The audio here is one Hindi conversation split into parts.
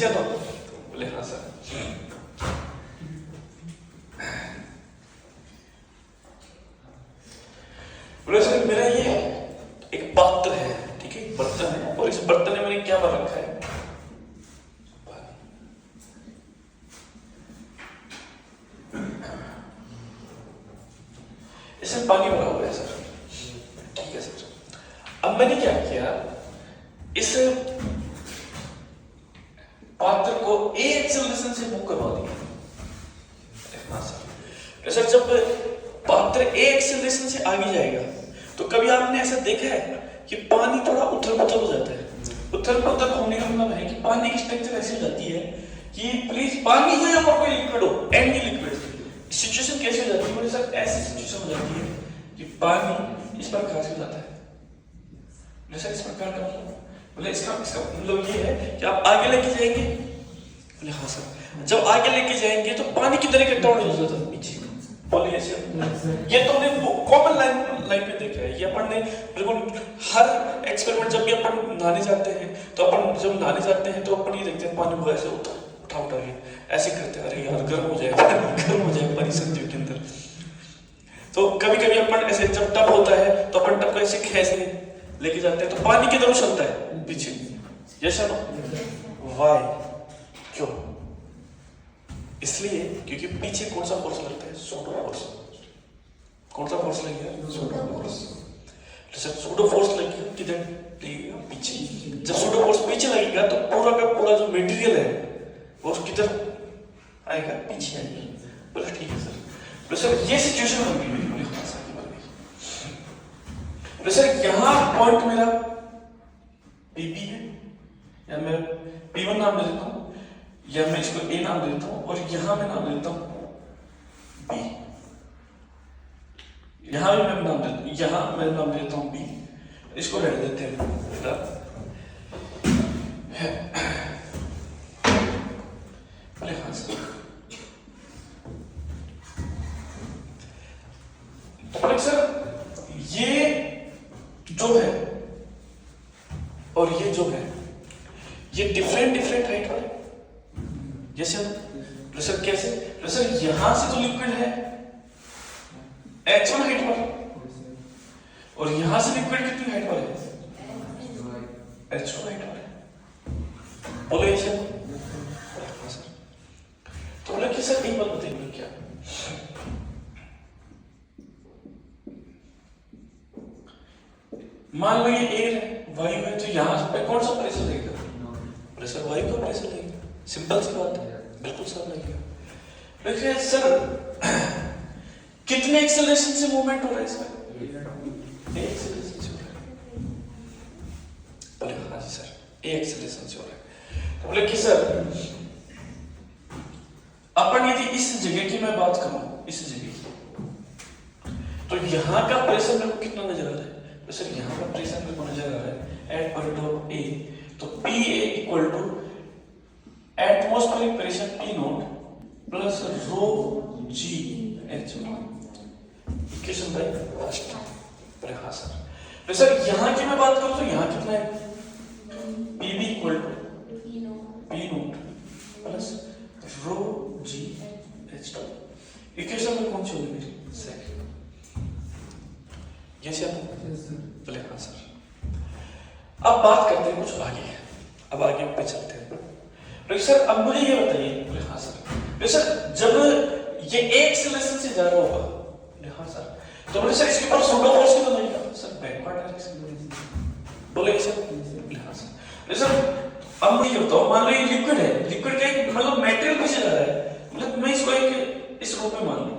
चलो बोले हाँ सर। बोले सर मेरा ये एक पात्र है, ठीक है, बर्तन है, और इस बर्तन में मैंने क्या भर रखा है? इसमें पानी भरा हुआ है सर, ठीक है सर। अब मैंने क्या किया, इस पात्र को ए एक्सेलरेशन से मूव करवा दिया। हाँ सर। तो सर जब पात्र ए एक्सेलरेशन से आगे जाएगा तो कभी आपने ऐसा देखा है कि पानी थोड़ा उथल पुथल हो जाता है? उथल पुथल होने का मतलब है कि पानी की स्ट्रक्चर ऐसी हो जाती है कि प्लीज पानी हो या कोई लिक्विड हो, एनी लिक्विड, सिचुएशन कैसी हो जाती है? बोले सर ऐसी सिचुएशन हो जाती है कि पानी इस प्रकार से हो जाता है। बोले सर इस प्रकार का मतलब? बोले इसका मतलब ये है कि आप आगे लेके जाएंगे। बोले हाँ सर। जब आगे लेके जाएंगे तो पानी की तरह इकट्ठा होने लगता है पीछे। बोले ऐसे ये तो हमने कॉमन लाइन पे देखा है, ये अपन ने बिल्कुल हर एक्सपेरिमेंट, जब भी अपन नहाने जाते हैं तो अपन जब नहाने जाते हैं तो अपन ये देखते हैं पानी को ऐसे उठा के ऐसे करते हैं, अरे यार गर्म हो जाएगा पानी सर्दियों के अंदर। तो कभी कभी अपन ऐसे जब टब होता है तो अपन टब को ऐसे खींच लेके जाते हैं तो पानी की तरफ चलता है पीछे, जैसा ना। वाई? क्यों? इसलिए क्योंकि पीछे कौन सा फोर्स लगता है? Pseudo force. कौन सा फोर्स लगेगा? Pseudo force. जब सूडो फोर्स लगेगा किधर लगेगा? पीछे। जब सूडो फोर्स पीछे लगेगा तो पूरा का पूरा जो मटेरियल है वो किधर आएगा? पीछे आएगा। बोले ठीक है सर। बोले सर ये सिचुएशन हो गई। बोले हाँ सर की बात है। बोले सर यहाँ पॉइंट मेरा पीपी है, या मैं P1 नाम दे देता हूँ, या मैं इसको A नाम दे देता हूँ, और यहां मैं नाम देता हूँ B। यहां भी मैं नाम देता हूँ, यहां मैं नाम देता हूँ B। इसको रहने देते हैं बोले हाँ सर। बोले सर ये जो है और ये जो है ये डिफरेंट हाइट वाले, जैसे सर कैसे? सर यहां से तो लिक्विड है H1 हाइट वाला, और यहां से लिक्विड कितनी हाइट वाले? H2 हाइट वाले। बोले सर। तो बोले कि सर एक बात बताइए, क्या मान लो ये एयर है, वायु है, तो यहां पे कौन सा प्रेशर लगेगा? प्रेशर वायु का प्रेशर लगेगा। सिंपल सी बात है, बिल्कुल सब लगेगा। देखिए सर कितने एक्सेलरेशन से मूवमेंट हो रहा है इसका? ए एक्सेलरेशन से हो रहा है। बोले हाँ जी सर, ए एक्सेलरेशन से हो रहा है। तो बोले कि सर अपन यदि इस जगह की मैं बात करूं, इस जगह की, तो यहां का प्रेशर मेरे को कितना नजर आ रहा है? तो सर यहाँ का प्रेशर मेरे को नजर आ रहा है एट पॉइंट ऑफ A, तो PA equal to atmospheric pressure P naught plus rho G H। Equation by first. बोले हाँ सर। तो सर यहाँ की मैं बात करूँ तो यहाँ कितना है? PB equal to P naught plus rho G H। Equation में कौन सी होगी मेरी? सेकंड। यस या नो? बोले हाँ सर। अब बात करते हैं कुछ आगे, अब आगे पे चलते हैं। तो सर अब मुझे ये बताइए। बोले हाँ सर। तो सर जब ये एक एक्सेलरेशन से जा रहा होगा, बोले हाँ सर, तो बोले सर इसके ऊपर सूडो फोर्स कितना लगेगा? Sir backward direction. बोले सर। बोले हाँ सर। बोले सर अब मुझे बताओ, मान लो ये लिक्विड है, लिक्विड का एक मतलब मेटेरियल पीछे जा रहा है, मतलब मैं इसको एक इस रूप में मान लूं,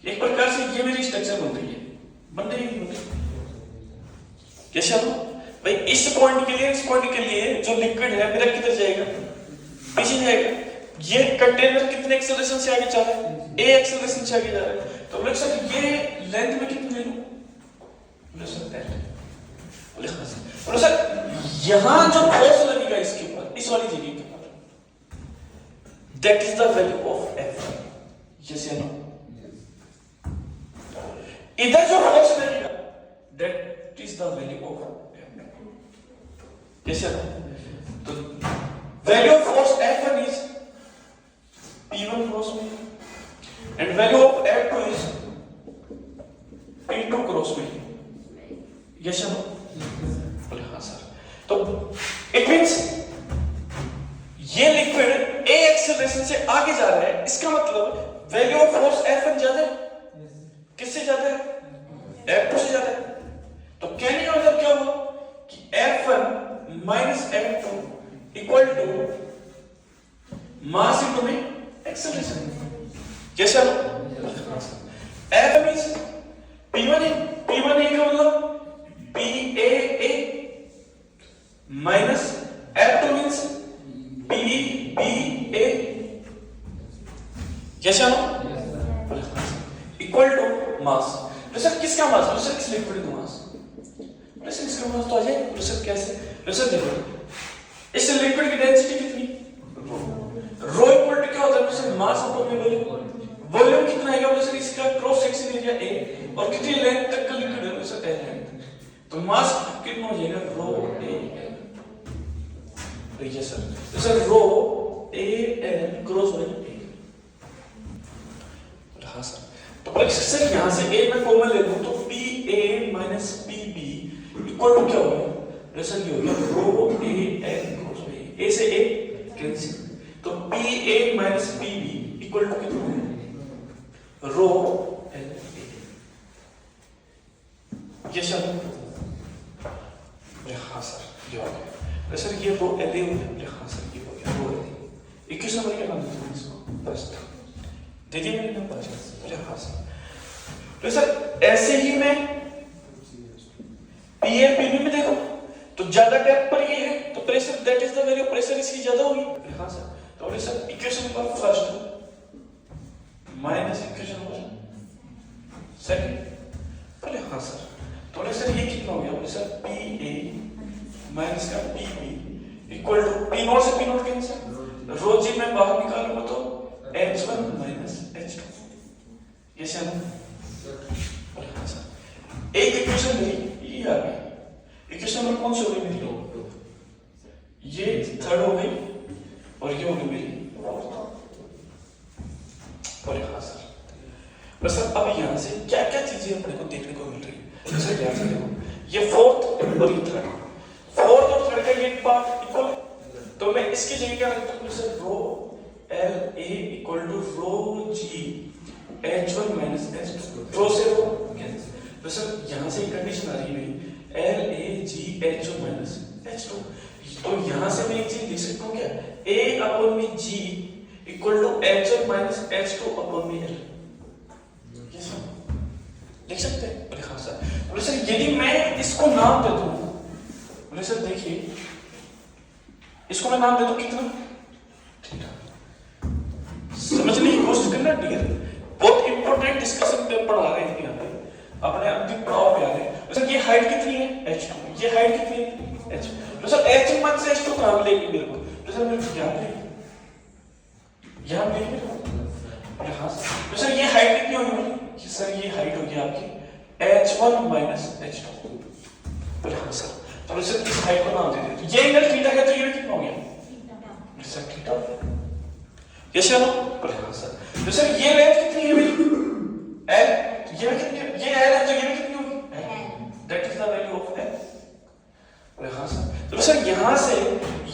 एक प्रकार से ये मेरी स्ट्रक्चर बन रही है, बन रही है। कैसे आप भाई इस पॉइंट के लिए, इस पॉइंट के लिए जो लिक्विड है मेरा किधर जाएगा? पीछे जाएगा। ये कंटेनर कितने एक्सेलरेशन से आगे जा रहा है? ए एक्सेलरेशन से आगे जा रहा है। तो बोले सर ये लेंथ में कितनी ले लूं? बोले सर दैट। बोले हाँ सर। बोले सर यहां जो फोर्स लगेगा इसके ऊपर, इस वाली जगह के ऊपर, that is the value of F। Yes या नो? इधर जो फोर्स लगेगा that is the value of F। कैसे तो value of force F1 is P1 cross में and value of F2 is P2 cross में। Yes no? बोले हाँ सर। तो इट मींस ये लिक्विड ए एक्सेलरेशन से आगे जा रहा है, इसका मतलब वैल्यू ऑफ फोर्स F1 ज्यादा है। किससे ज्यादा है? F2 से ज्यादा है। तो कहने का मतलब क्या हुआ कि F1 minus F2 equal to mass into में एक्सेलरेशन। कैसे F मींस P1 का मतलब PAA minus F2 means PBA। कैसे इक्वल टू मास। प्रेशर किसका मास? प्रेशर किस लिक्विड का मास? प्रेशर किसका मास तो आ जाए। प्रेशर कैसे? प्रेशर देखो इस लिक्विड की डेंसिटी कितनी? रो इक्वल टू क्या होता है? Pressure mass upon volume. Volume कितना आएगा? प्रेशर इसका क्रॉस सेक्शन एरिया A और कितनी लेंथ तक का लिक्विड है? Pressure L length. तो मास कितना हो जाएगा? Rho A। Sir pressure rho A L cross volume A। हाँ सर। तो सर यहां से A में कॉमन ले लूं तो PA minus PB equal to क्या होगा? प्रेशर ये हो गया rho A L cross B। A से A कैंसिल तो PA minus PB equal to कितना होगा? Rho L A। ये सर हाँ सर ये हो गया। सर ये रो L A हो गया। हाँ सर ये हो गया रो L A। 21 नंबर क्या नाम है इसको? फर्स्ट दे दिया मैंने नंबर। हाँ सर। तो सर ऐसे ही मैं PA PB में देखो तो ज्यादा डेप्थ पर ये है तो pressure that is the value pressure इसकी ज्यादा होगी। हाँ सर। तो sir equation number first minus equation number second. बोले हाँ सर। तो सर ये कितना हो गया? बोले सर PA माइनस का PB equal to P naught से P naught cancel rho G में बाहर निकालूंगा तो H1 माइनस H2। ये सर हाँ सर। एक इक्वेशन मेरी ये आ गई। इक्वेशन नंबर कौन सी हो गई मेरी? ये थर्ड हो गई और ये हो गई मेरी फोर्थ। और हाँ सर। बस अब यहाँ से क्या क्या चीजें अपने को देखने को मिल रही है? सर यहाँ से देखो ये फोर्थ और ये थर्ड। फोर्थ और थर्ड का ये पार्ट इक्वल तो मैं इसकी जगह क्या रखता हूँ? Sir rho L A equal to rho G H1 minus H2। Rho से रो कैंसिल। तो सर यहाँ से कंडीशन आ रही है L A G H1 minus H2। तो यहाँ से मैं एक चीज लिख सकता हूँ क्या? A अपॉन में G equal to H1 minus H2 upon में L। ये सब लिख सकते हैं? बोले हाँ सर। बोले सर यदि मैं इसको नाम दे दूँ, बोले सर देखिए इसको मैं नाम दे दूँ कितना? समझने की कोशिश करना डियर। बहुत इंपॉर्टेंट डिस्कशन पे पढ़ा रहे हैं यहाँ पे अपने अंतिम पड़ाव पे आ रहे हैं। सर ये हाइट कितनी है? H2। ये हाइट कितनी है? H2। तो सर H1 माइनस H2 कहाँ मिलेगी मेरे को? तो सर मेरे को यहाँ मिलेगी, यहाँ मिलेगी मेरे को। हाँ सर। तो सर ये हाइट कितनी होगी मेरी? सर ये हाइट होगी आपकी H1 माइनस H2। बोले हाँ सर। तो सर इस हाइट को नाम दे देते। ये एंगल थीटा है तो ये कितना हो गया? Sir theta. यस या नो? बोले हाँ सर। तो सर ये लेंथ कितनी है मेरी? L। तो ये कितनी? ये L है तो ये कितनी होगी? That is the value of L। बोले हाँ सर। तो सर यहाँ से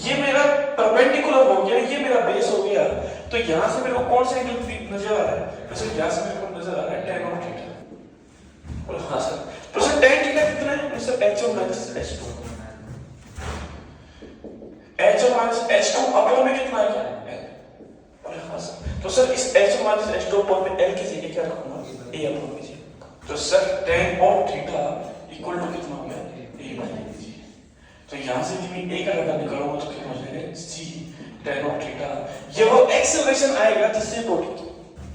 ये मेरा परपेंडिकुलर हो गया, ये मेरा बेस हो गया। तो यहाँ से मेरे को कौन सा एंगल नजर आ रहा है? तो सर यहाँ से मेरे को नजर आ रहा है tan ऑफ थीटा। बोले हाँ सर। तो सर tan थीटा कितना है? Sir H1 minus H2। H1 minus H2 upon में कितना आ गया? हाँ सर। तो सर इस H1 माइनस H2 अपॉन में L की जगह क्या रखूंगा? A अपॉन में G। तो sir tan of theta equal to कितना हो गया? A minus G। तो यहाँ से यदि मैं A का लगा निकालूंगा तो कितना हो जाएगा? G tan of theta. ये वो एक्सेलरेशन आएगा जिससे बॉडी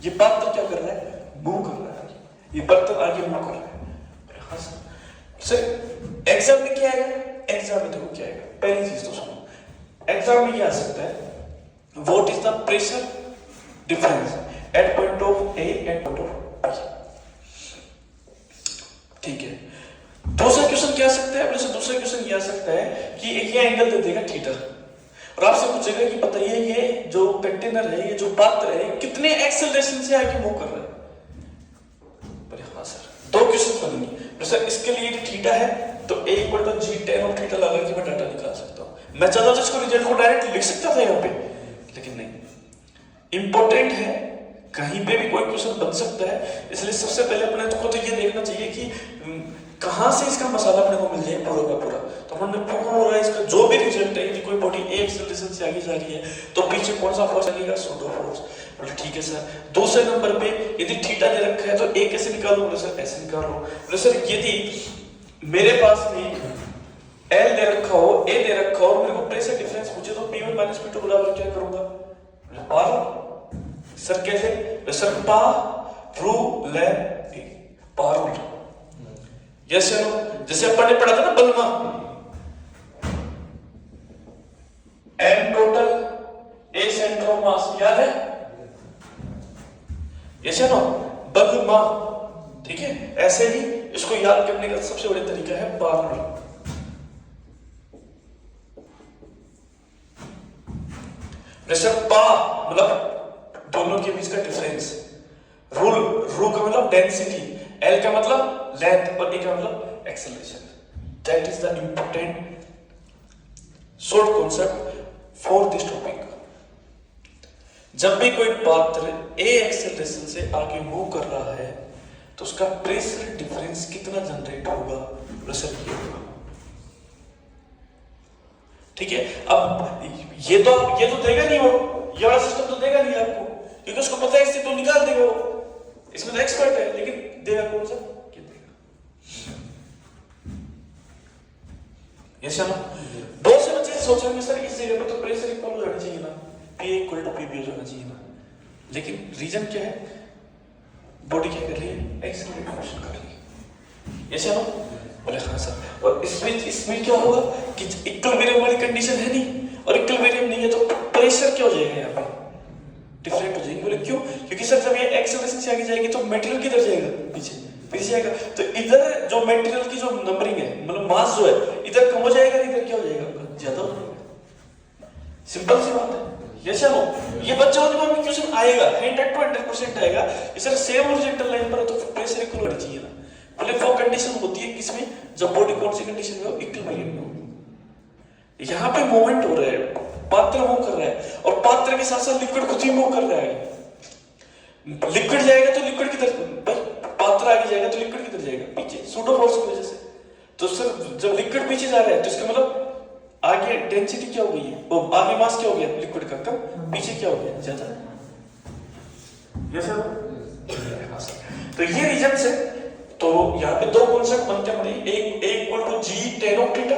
ये बर्तन क्या कर रहा है? मूव कर रहा है। ये बर्तन आगे मूव कर रहा है। हाँ सर। सर एग्जाम में क्या आएगा? एग्जाम में देखो क्या आएगा? पहली चीज तो सुनो, एग्जाम में क्या आ सकता है? What is the pressure difference at point of A and point of B? ठीक है। दूसरा क्वेश्चन क्या आ सकता है, जैसे दूसरा क्वेश्चन ये आ सकता है कि ये एंगल दे देगा थीटा और आपसे पूछेगा कि बताइए ये जो कंटेनर है, ये जो पात्र है, कितने एक्सेलरेशन से आगे मूव कर रहा है। बोले हाँ सर, दो क्वेश्चन बनेंगे। सर इसके लिए थीटा है तो a equal to G tan of theta लगा के मैं डाटा निकाल सकता हूँ। मैं चाहता था इसको रिजल्ट को डायरेक्ट लिख सकता था यहाँ पे, लेकिन नहीं, इंपॉर्टेंट है, कहीं पे भी कोई क्वेश्चन बन सकता है, इसलिए सबसे पहले अपने को तो ये देखना चाहिए कि कहां से इसका मसाला अपने को मिल जाए पूरा का पूरा। तो हमने पूरा इसका जो भी रिजल्ट है, यदि कोई बॉडी ए एक्सेलरेशन से आगे जा रही है तो पीछे कौन सा फोर्स लगेगा, सूडो फोर्स। बोले ठीक है सर। दूसरे नंबर पे यदि थीटा दे रखा है तो ए कैसे निकालूं, बोले सर ऐसे निकालो। बोले सर यदि मेरे पास में एल दे रखा हो, ए दे रखा हो, मेरे को प्रेशर डिफरेंस पूछे तो P1 माइनस P2 बराबर क्या करूंगा, पार। सर कैसे, सर पा रू ले पारूल। जैसे अपन ने पढ़ा था ना बलमा, M total a centre of mass, याद है, जैसे ना बलमा, ठीक है। ऐसे ही इसको याद करने का सबसे बड़ा तरीका है पारूल। प्रेशर पा मतलब दोनों के बीच का डिफरेंस, रूल रू का मतलब डेंसिटी, एल का मतलब लेंथ और ए का मतलब acceleration. That is the important short concept for this topic. जब भी कोई पात्र ए एक्सेलरेशन से आगे मूव कर रहा है तो उसका प्रेशर डिफरेंस कितना जनरेट होगा, प्रेशर ये होगा, ठीक है। अब ये तो देगा नहीं, वो ये वाला सिस्टम तो देगा नहीं आपको, क्योंकि उसको पता है इससे तो निकाल देगा वो, इसमें तो एक्सपर्ट है, लेकिन देगा कौन सा, क्या देगा। ये चलो बहुत से बच्चे सोचेंगे सर इस जगह पे तो प्रेशर इक्वल हो जाना चाहिए ना, P इक्वल टू PB हो जाना चाहिए ना, लेकिन रीजन क्या है, बॉडी क्या कर रही है, एक्सेलरेट मोशन कर रही है। ये चलो बोले हाँ सर। और इसमें क्या होगा कि इक्विलिब्रियम वाली कंडीशन है नहीं, और इक्विलिब्रियम नहीं है तो प्रेशर क्या हो जाएगा, यहाँ पे डिफरेंट हो जाएगी। बोले क्यों, क्योंकि सर जब ये एक्सेलरेशन से आगे जाएगी तो मटेरियल किधर जाएगा, पीछे जाएगा, तो इधर जो मटेरियल की जो नंबरिंग है, मतलब मास जो है, इधर कम हो जाएगा, इधर क्या हो जाएगा, ज्यादा हो जाएगा। सिंपल सी बात है। ये चलो ये बच्चों में क्वेश्चन आएगा, 100% आएगा। इस सेम हॉरिजॉन्टल लाइन पर है तो प्रेशर इक्वल होना चाहिए ना। बोले वो कंडीशन होती है किसमें, जब बॉडी कौन सी कंडीशन में हो, इक्विलिब्रियम में हो। यहाँ पे मूवमेंट हो रहा है, पात्र मूव कर रहा है, और पात्र के साथ साथ लिक्विड खुद ही मूव कर रहा है। लिक्विड जाएगा तो लिक्विड किधर, भाई पात्र आगे जाएगा तो लिक्विड किधर जाएगा, पीछे, सूडो फोर्स की वजह से। तो सर जब लिक्विड पीछे जा रहा है तो इसका मतलब आगे डेंसिटी क्या हो गई है, वो आगे मास क्या हो गया लिक्विड का, कम, पीछे क्या हो गया, ज्यादा। तो ये रीजन से तो यहाँ पे दो कॉन्सेप्ट बनते हैं, एक equal to G tan of theta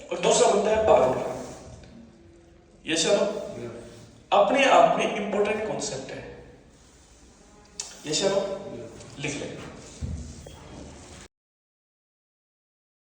और दूसरा बनता है पारूल। ये चलो अपने आप में इंपॉर्टेंट कॉन्सेप्ट है, ये चलो लिख लेंगे।